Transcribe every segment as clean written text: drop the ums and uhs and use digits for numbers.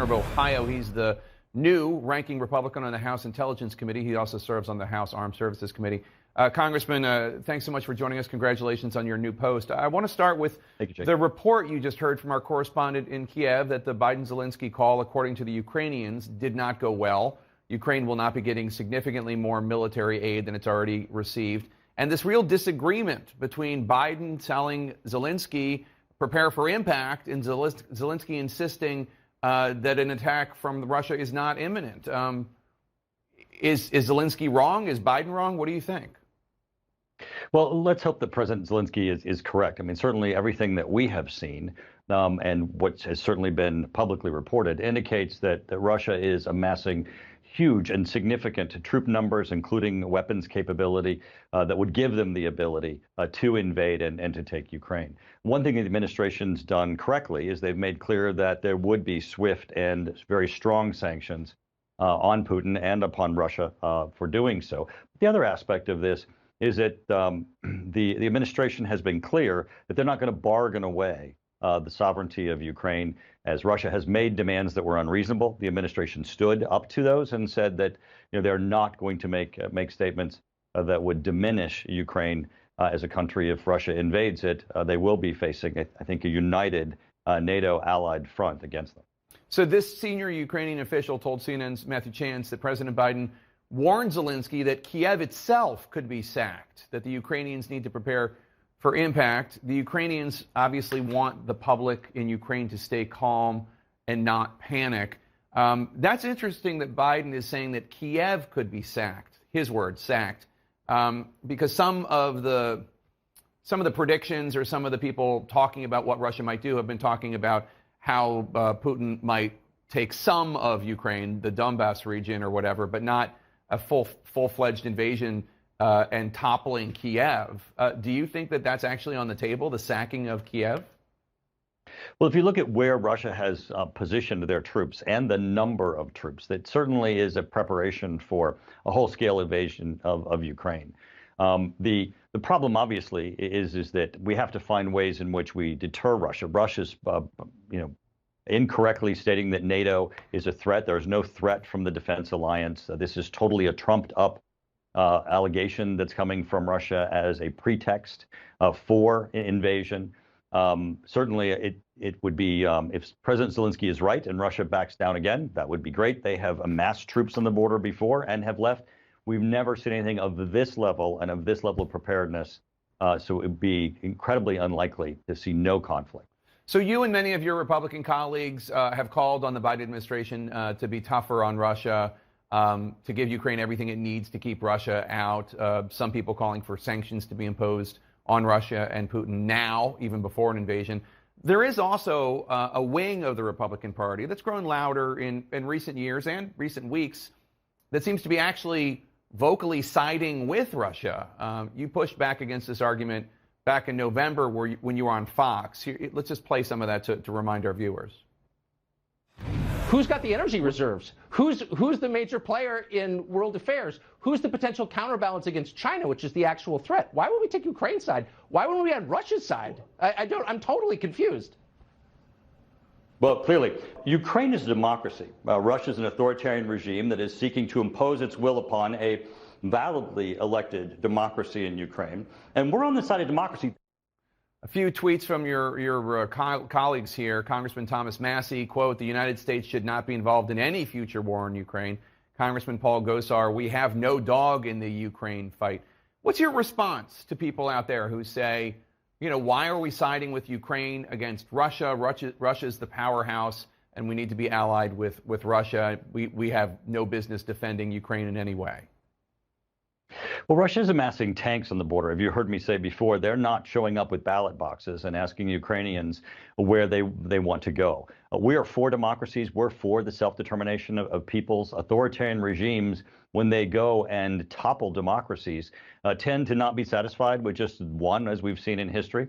of Ohio. He's the new ranking Republican on the House Intelligence Committee. He also serves on the House Armed Services Committee. Congressman, thanks so much for joining us. Congratulations on your new post. I want to start with the report you just heard from our correspondent in Kiev that the Biden-Zelensky call, according to the Ukrainians, did not go well. Ukraine will not be getting significantly more military aid than it's already received. And this real disagreement between Biden telling Zelensky, prepare for impact, and Zelensky insisting that an attack from Russia is not imminent. Is Zelensky wrong? Is Biden wrong? What do you think? Well, let's hope that President Zelensky is correct. I mean, certainly everything that we have seen and what has certainly been publicly reported indicates that Russia is amassing huge and significant troop numbers, including weapons capability that would give them the ability to invade and to take Ukraine. One thing the administration's done correctly is they've made clear that there would be swift and very strong sanctions on Putin and upon Russia for doing so. The other aspect of this is that the administration has been clear that they're not going to bargain away the sovereignty of Ukraine. As Russia has made demands that were unreasonable, the administration stood up to those and said that they're not going to make statements that would diminish Ukraine as a country if Russia invades it. They will be facing, I think, a united NATO allied front against them. So this senior Ukrainian official told CNN's Matthew Chance that President Biden warned Zelensky that Kiev itself could be sacked, that the Ukrainians need to prepare for impact. The Ukrainians obviously want the public in Ukraine to stay calm and not panic. That's interesting that Biden is saying that Kiev could be sacked, his word, sacked, because some of the predictions or some of the people talking about what Russia might do have been talking about how Putin might take some of Ukraine, the Donbass region or whatever, but not a full-fledged invasion and toppling Kiev. Do you think that that's actually on the table, the sacking of Kiev? Well, if you look at where Russia has positioned their troops and the number of troops, that certainly is a preparation for a whole-scale invasion of Ukraine. The problem, obviously, is that we have to find ways in which we deter Russia. Russia's, incorrectly stating that NATO is a threat. There is no threat from the defense alliance. This is totally a trumped-up allegation that's coming from Russia as a pretext for invasion. Certainly, it would be, if President Zelensky is right and Russia backs down again, that would be great. They have amassed troops on the border before and have left. We've never seen anything of this level and of this level of preparedness, so it would be incredibly unlikely to see no conflict. So you and many of your Republican colleagues have called on the Biden administration to be tougher on Russia, to give Ukraine everything it needs to keep Russia out. Some people calling for sanctions to be imposed on Russia and Putin now, even before an invasion. There is also a wing of the Republican Party that's grown louder in recent years and recent weeks that seems to be actually vocally siding with Russia. You pushed back against this argument back in November when you were on Fox. Let's just play some of that to remind our viewers. Who's got the energy reserves? Who's the major player in world affairs? Who's the potential counterbalance against China, which is the actual threat? Why would we take Ukraine's side? Why wouldn't we on Russia's side? I'm totally confused. Well, clearly, Ukraine is a democracy. Russia is an authoritarian regime that is seeking to impose its will upon a validly elected democracy in Ukraine. And we're on the side of democracy. A few tweets from your colleagues here. Congressman Thomas Massey, quote, "The United States should not be involved in any future war in Ukraine." Congressman Paul Gosar, "We have no dog in the Ukraine fight." What's your response to people out there who say, why are we siding with Ukraine against Russia? Russia's the powerhouse, and we need to be allied with Russia. We have no business defending Ukraine in any way. Well, Russia is amassing tanks on the border. Have you heard me say before, they're not showing up with ballot boxes and asking Ukrainians where they want to go. We are for democracies. We're for the self-determination of peoples. Authoritarian regimes, when they go and topple democracies, tend to not be satisfied with just one, as we've seen in history.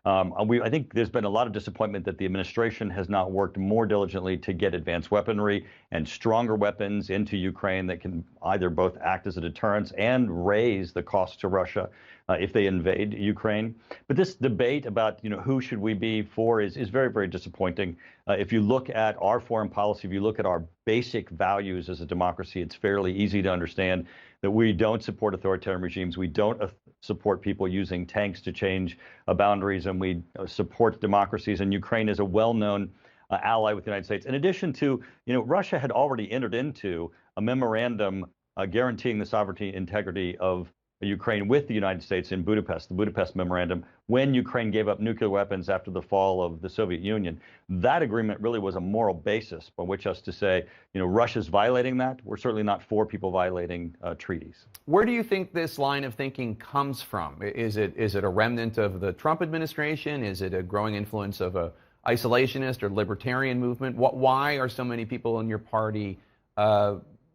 I think there's been a lot of disappointment that the administration has not worked more diligently to get advanced weaponry and stronger weapons into Ukraine that can either both act as a deterrence and raise the cost to Russia if they invade Ukraine. But this debate about who should we be for is very, very disappointing. If you look at our foreign policy, if you look at our basic values as a democracy, it's fairly easy to understand that we don't support authoritarian regimes. We don't support people using tanks to change boundaries, and we support democracies. And Ukraine is a well-known ally with the United States. In addition to, Russia had already entered into a memorandum guaranteeing the sovereignty and integrity of Ukraine with the United States in Budapest, the Budapest Memorandum, when Ukraine gave up nuclear weapons after the fall of the Soviet Union. That agreement really was a moral basis by which us to say, Russia's violating that. We're certainly not for people violating treaties. Where do you think this line of thinking comes from? Is it a remnant of the Trump administration? Is it a growing influence of a isolationist or libertarian movement? Why are so many people in your party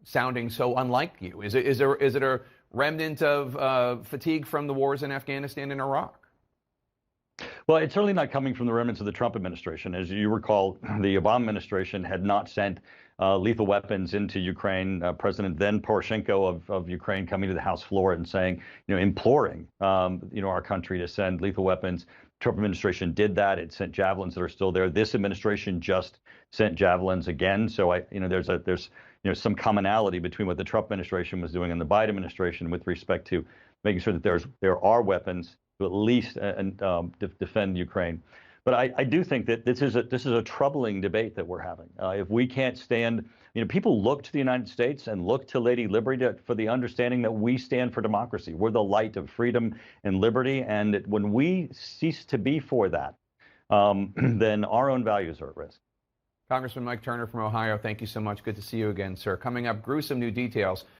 sounding so unlike you? Is it a remnant of fatigue from the wars in Afghanistan and Iraq? Well, it's certainly not coming from the remnants of the Trump administration. As you recall, the Obama administration had not sent lethal weapons into Ukraine. President then Poroshenko of Ukraine coming to the House floor and saying, imploring, our country to send lethal weapons. Trump administration did that. It sent javelins that are still there. This administration just sent javelins again. So there's some commonality between what the Trump administration was doing and the Biden administration with respect to making sure that there are weapons to at least defend Ukraine. But I do think that this is a troubling debate that we're having. If we can't stand, people look to the United States and look to Lady Liberty for the understanding that we stand for democracy. We're the light of freedom and liberty. And when we cease to be for that, then our own values are at risk. Congressman Mike Turner from Ohio, thank you so much. Good to see you again, sir. Coming up, gruesome new details